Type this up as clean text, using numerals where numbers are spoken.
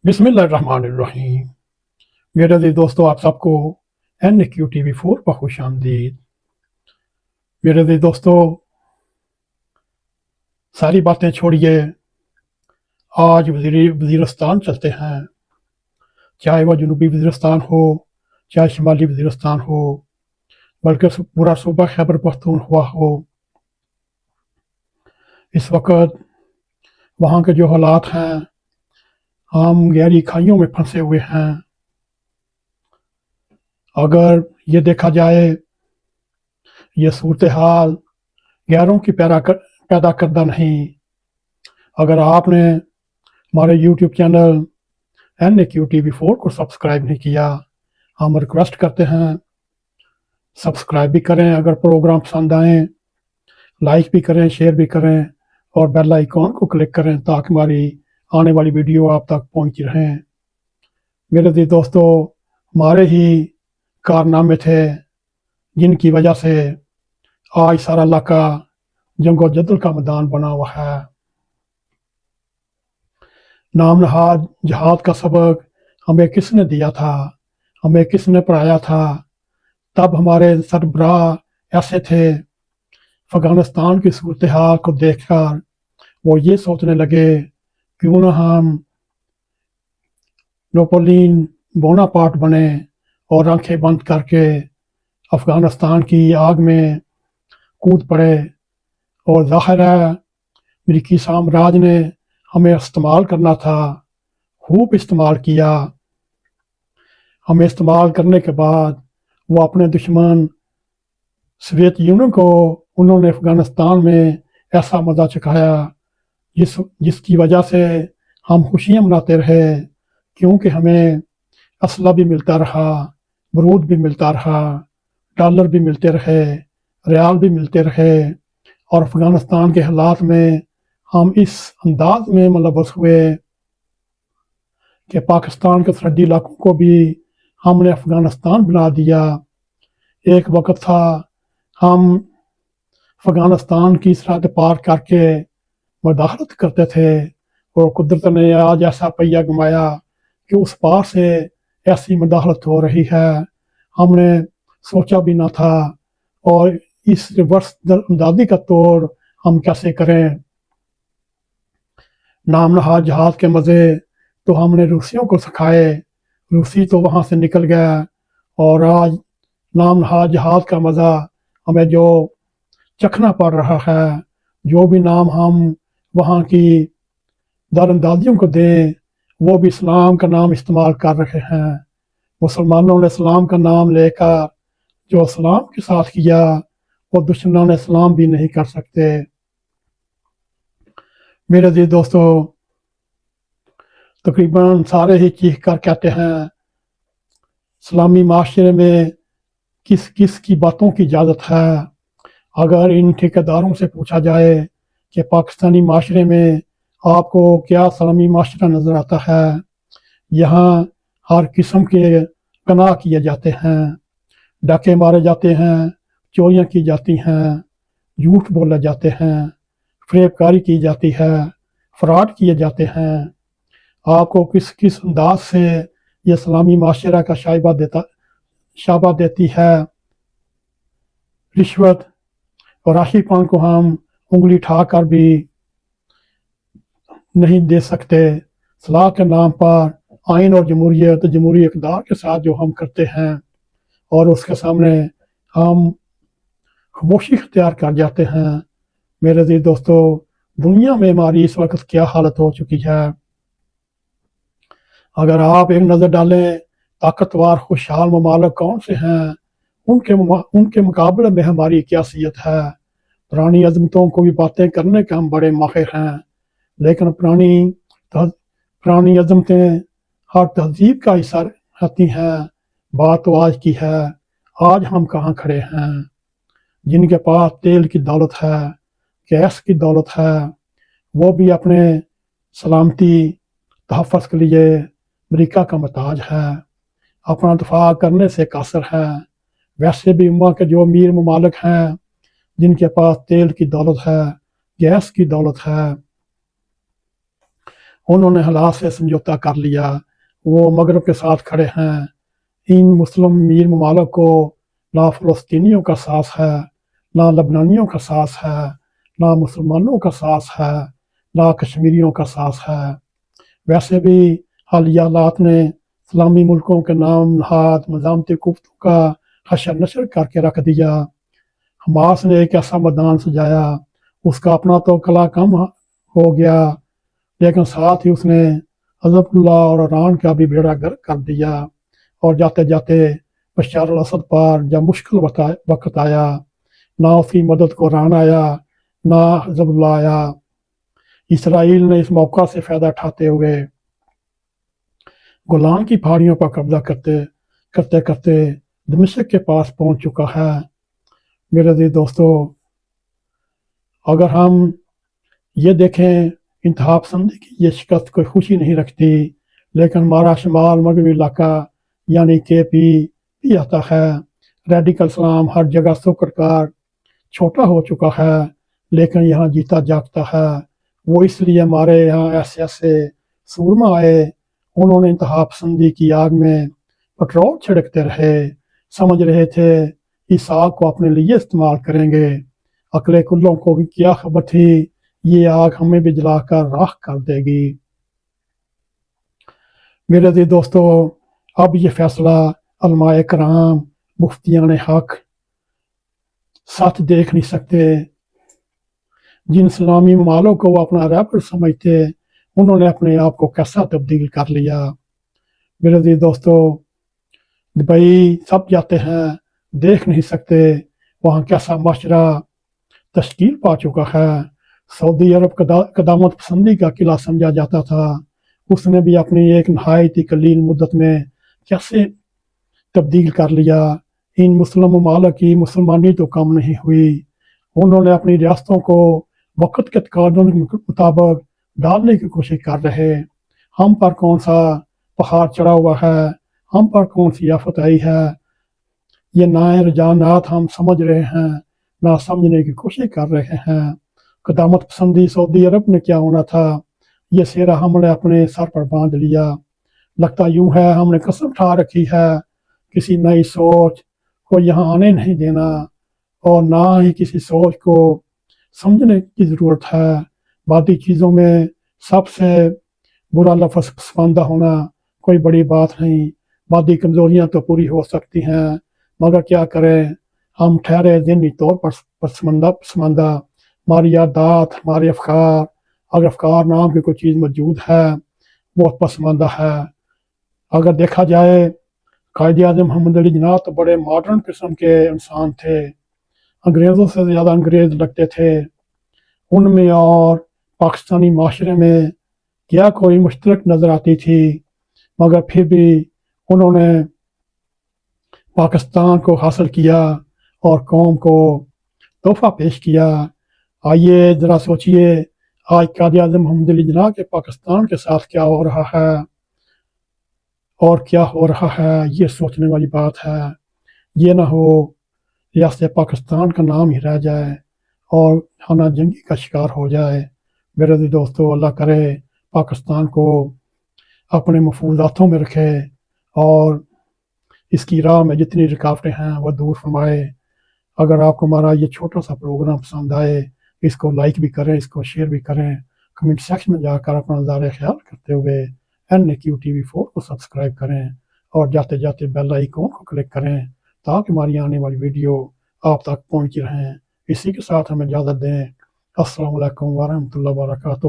बिस्मिल्लाहिर्रहमानिर्रहीम। मेरे अज़ीज़ दोस्तों, आप सबको NQTV4 पर खुश आमदीद। मेरे अज़ीज़ दोस्तों, सारी बातें छोड़िए, आज वज़ीरिस्तान चलते हैं। चाहे वह जनूबी वज़ीरिस्तान हो, चाहे शुमाली वज़ीरिस्तान हो, बल्कि पूरा सूबा खैबर पख्तूनख्वा हो। इस वक्त वहाँ के जो हालात हैं, हम गहरी खाइयों में फंसे हुए हैं। अगर ये देखा जाए, ये सूरत हाल गैरों की पैदा करदा नहीं। अगर आपने हमारे यूट्यूब चैनल NQTV4 को सब्सक्राइब नहीं किया, हम रिक्वेस्ट करते हैं सब्सक्राइब भी करें। अगर प्रोग्राम पसंद आए, लाइक भी करें, शेयर भी करें और बेल आइकॉन को क्लिक करें ताकि हमारी आने वाली वीडियो आप तक पहुंचती रहें। मेरे दिल दोस्तों, हमारे ही कारनामे थे जिनकी वजह से आज सारा इलाका जंगो जदल का मैदान बना हुआ है। नाम नहाद जहाद का सबक हमें किसने दिया था, हमें किसने पढ़ाया था? तब हमारे सरबराह ऐसे थे, अफगानिस्तान की सूरत हाल को देखकर वो ये सोचने लगे क्यों ना हम नेपोलियन बोनापार्ट बने और आंखें बंद करके अफगानिस्तान की आग में कूद पड़े। और जाहिर है अमरीकी साम्राज्य ने हमें इस्तेमाल करना था, खूब इस्तेमाल किया। हमें इस्तेमाल करने के बाद वो अपने दुश्मन सोवियत यूनियन को उन्होंने अफगानिस्तान में ऐसा मजा चखाया जिसकी वजह से हम खुशियां मनाते रहे, क्योंकि हमें असला भी मिलता रहा, बारूद भी मिलता रहा, डॉलर भी मिलते रहे, रियाल भी मिलते रहे। और अफगानिस्तान के हालात में हम इस अंदाज में मुलव्वस हुए कि पाकिस्तान के सरहदी इलाकों को भी हमने अफगानिस्तान बना दिया। एक वक्त था हम अफगानिस्तान की सरहद पार करके मदाखलत करते थे और कुदरत ने आज ऐसा पहिया घुमाया कि उस पार से ऐसी मदाखलत हो रही है, हमने सोचा भी ना था। और इस रिवर्स अंदाजी का तोड़ हम कैसे करें? नाम नहाद जहाज के मज़े तो हमने रूसियों को सिखाए, रूसी तो वहाँ से निकल गया और आज नाम नहाद जहाज का मज़ा हमें जो चखना पड़ रहा है। जो भी नाम हम वहाँ की दरअंदाजियों को दें, वो भी इस्लाम का नाम इस्तेमाल कर रहे हैं। मुसलमानों ने इस्लाम का नाम लेकर जो इस्लाम के साथ किया, वो दुश्मनान इस्लाम भी नहीं कर सकते। मेरे जी दोस्तों, तकरीबन सारे ही चीख कर कहते हैं इस्लामी माशरे में किस किस की बातों की इजाज़त है। अगर इन ठेकेदारों से पूछा जाए कि पाकिस्तानी माशरे में आपको क्या इस्लामी माशरा नज़र आता है, यहाँ हर किस्म के गनाह किए जाते हैं, डाके मारे जाते हैं, चोरियाँ की जाती हैं, झूठ बोले जाते हैं, फरेबकारी की जाती है, फ्रॉड किए जाते हैं। आपको किस किस अंदाज से ये इस्लामी माशरा का शाबा देती है। रिश्वत और राशिपान को हम उंगली उठाकर भी नहीं दे सकते। सलाह के नाम पर आइन और जमहूरी इक़्तिदार के साथ जो हम करते हैं और उसके सामने हम खामोशी इख्तियार कर जाते हैं। मेरे अज़ीज़ दोस्तों, दुनिया में हमारी इस वक्त क्या हालत हो चुकी है। अगर आप एक नज़र डालें ताकतवर खुशहाल ममालिक कौन से हैं, उनके मुकाबले में हमारी क्या हैसियत है। पुरानी अज़मतों को भी बातें करने के हम बड़े माहिर हैं, लेकिन पुरानी अज़मतें हर तहजीब का हिस्सा रहती हैं। बात तो आज की है, आज हम कहाँ खड़े हैं। जिनके पास तेल की दौलत है, गैस की दौलत है, वो भी अपने सलामती तहफ़्फ़ुज़ के लिए अमेरिका का मोहताज है, अपना दफा करने से कासर है। वैसे भी उम्मा के जो अमीर ममालिक हैं, जिनके पास तेल की दौलत है, गैस की दौलत है, انہوں نے حالات سے سمجھوتا کر لیا، وہ مغرب کے ساتھ کھڑے ہیں۔ ان مسلم امیر ممالک کو نہ فلسطینیوں کا ساتھ ہے، نہ لبنانیوں کا ساتھ ہے، نہ مسلمانوں کا ساتھ ہے، نہ کشمیریوں کا ساتھ ہے۔ ویسے بھی حالیہ حالات نے اسلامی ملکوں کے نام نہاد مزاحمتی گفتگو کا حشر نشر کر کے رکھ دیا۔ حماس نے ایک ایسا میدان سجایا، اس کا اپنا تو کلا کم ہو گیا، لیکن ساتھ ہی اس نے حزب اللہ اور ایران کا بھی بیڑا گرک کر دیا، اور جاتے جاتے بشار الاسد پر جب مشکل وقت آیا، نہ اس کی مدد کو ایران آیا، نہ حزب اللہ آیا۔ اسرائیل نے اس موقع سے فائدہ اٹھاتے ہوئے گولان کی پہاڑیوں پر قبضہ کرتے کرتے دمشق کے پاس پہنچ چکا ہے۔ میرے عزیز دوستو، اگر ہم یہ دیکھیں، انتہا پسندی کی یہ شکست کوئی خوشی نہیں رکھتی، لیکن ہمارا شمال مغربی علاقہ یعنی کے پی بھی آتا ہے۔ ریڈیکل اسلام ہر جگہ سکڑ کر چھوٹا ہو چکا ہے، لیکن یہاں جیتا جاگتا ہے۔ وہ اس لیے ہمارے یہاں ایسے سورما آئے، انہوں نے انتہا پسندی کی آگ میں پٹرول چھڑکتے رہے، سمجھ رہے تھے اس آگ کو اپنے لیے استعمال کریں گے۔ عقل کلوں کو بھی کیا خبر تھی یہ آگ ہمیں بھی جلا کر راکھ کر دے گی۔ میرے عزیز دوستو، اب یہ فیصلہ علماء کرام، مفتیان حق سچ دیکھ نہیں سکتے۔ جن اسلامی ممالک کو وہ اپنا رہبر سمجھتے، انہوں نے اپنے آپ کو کیسا تبدیل کر لیا۔ میرے عزیز دوستو، دبئی سب جاتے ہیں، دیکھ نہیں سکتے وہاں کیسا معاشرہ تشکیل پا چکا ہے۔ سعودی عرب قدامت پسندی کا قلعہ سمجھا جاتا تھا، اس نے بھی اپنی ایک نہایت ہی قلیل مدت میں کیسے تبدیل کر لیا۔ ان مسلم ممالک کی مسلمانی تو کم نہیں ہوئی، انہوں نے اپنی ریاستوں کو وقت کے تقاضوں کے مطابق ڈالنے کی کوشش کر رہے۔ ہم پر کون سا پہاڑ چڑھا ہوا ہے، ہم پر کون سی آفت آئی ہے، یہ نئے رجحانات ہم سمجھ رہے ہیں، نہ سمجھنے کی کوشش کر رہے ہیں۔ قدامت پسندی سعودی عرب میں کیا ہونا تھا، یہ سیرا ہم نے اپنے سر پر باندھ لیا۔ لگتا یوں ہے ہم نے قسم اٹھا رکھی ہے کسی نئی سوچ کو یہاں آنے نہیں دینا، اور نہ ہی کسی سوچ کو سمجھنے کی ضرورت ہے۔ باقی چیزوں میں سب سے برا لفظ پسماندہ ہونا کوئی بڑی بات نہیں، مادی کمزوریاں تو پوری ہو سکتی ہیں، مگر کیا کریں، ہم ٹھہرے ذہنی طور پر پسماندہ۔ ہماری یادداشت، ہمارے افکار، اگر افکار نام کی کوئی چیز موجود ہے وہ پسماندہ ہے۔ اگر دیکھا جائے، قائد اعظم محمد علی جناح تو بڑے ماڈرن قسم کے انسان تھے، انگریزوں سے زیادہ انگریز لگتے تھے۔ ان میں اور پاکستانی معاشرے میں کیا کوئی مشترک نظر آتی تھی، مگر پھر بھی انہوں نے پاکستان کو حاصل کیا اور قوم کو تحفہ پیش کیا۔ آئیے ذرا سوچئے، آج قائد اعظم محمد علی جناح کے پاکستان کے ساتھ کیا ہو رہا ہے اور کیا ہو رہا ہے، یہ سوچنے والی بات ہے۔ یہ نہ ہو ریاست پاکستان کا نام ہی رہ جائے اور خانہ جنگی کا شکار ہو جائے۔ میرے دوستو، اللہ کرے پاکستان کو اپنے محفوظ ہاتھوں میں رکھے اور اس کی راہ میں جتنی رکاوٹیں ہیں وہ دور فرمائے۔ اگر آپ کو ہمارا یہ چھوٹا سا پروگرام پسند آئے، اس کو لائک بھی کریں، اس کو شیئر بھی کریں، کمنٹ سیکشن میں جا کر اپنا نظارہ خیال کرتے ہوئے NAQTV4 کو سبسکرائب کریں اور جاتے جاتے بیل آئیکن کو کلک کریں تاکہ ہماری آنے والی ویڈیو آپ تک پہنچی رہیں۔ اسی کے ساتھ ہمیں اجازت دیں۔ السلام علیکم ورحمۃ اللہ وبرکاتہ۔